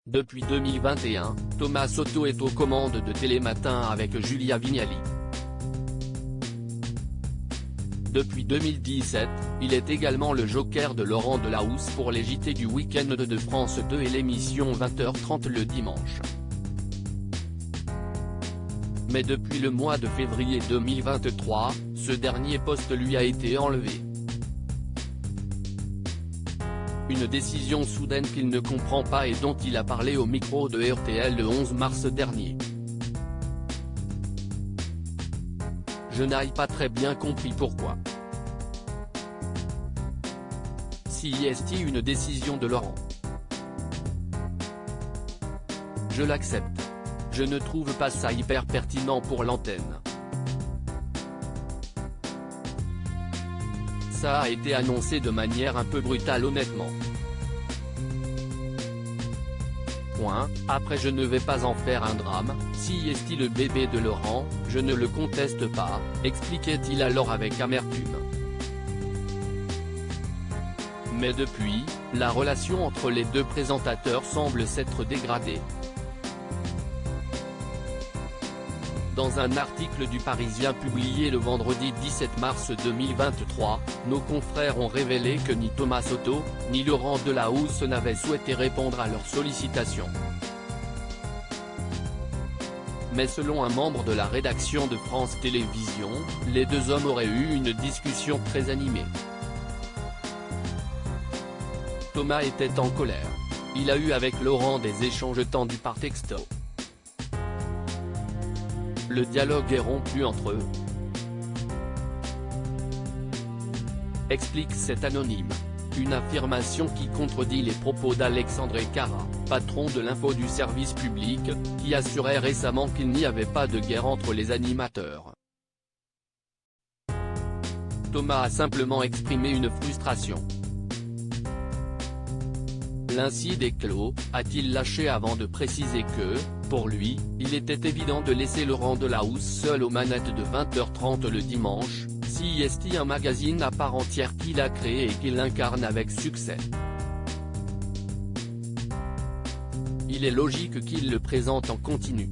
Depuis 2021, Thomas Soto est aux commandes de Télématin avec Julia Vignali. Depuis 2017, il est également le joker de Laurent Delahousse pour les JT du week-end de France 2 et l'émission 20h30 le dimanche. Mais depuis le mois de février 2023, ce dernier poste lui a été enlevé. Une décision soudaine qu'il ne comprend pas et dont il a parlé au micro de RTL le 11 mars dernier. Je n'ai pas très bien compris pourquoi. Si est-il une décision de Laurent? Je l'accepte. Je ne trouve pas ça hyper pertinent pour l'antenne. Ça a été annoncé de manière un peu brutale honnêtement. Point. Après je ne vais pas en faire un drame, si est-il le bébé de Laurent, je ne le conteste pas, expliquait-il alors avec amertume. Mais depuis, la relation entre les deux présentateurs semble s'être dégradée. Dans un article du Parisien publié le vendredi 17 mars 2023, nos confrères ont révélé que ni Thomas Soto, ni Laurent Delahousse n'avaient souhaité répondre à leurs sollicitations. Mais selon un membre de la rédaction de France Télévisions, les deux hommes auraient eu une discussion très animée. Thomas était en colère. Il a eu avec Laurent des échanges tendus par texto. Le dialogue est rompu entre eux. Explique cet anonyme. Une affirmation qui contredit les propos d'Alexandre Cara, patron de l'info du service public, qui assurait récemment qu'il n'y avait pas de guerre entre les animateurs. Thomas a simplement exprimé une frustration. L'incide est clos, a-t-il lâché avant de préciser que, pour lui, il était évident de laisser Laurent Delahousse seul aux manettes de 20h30 le dimanche, si est un magazine à part entière qu'il a créé et qu'il incarne avec succès. Il est logique qu'il le présente en continu.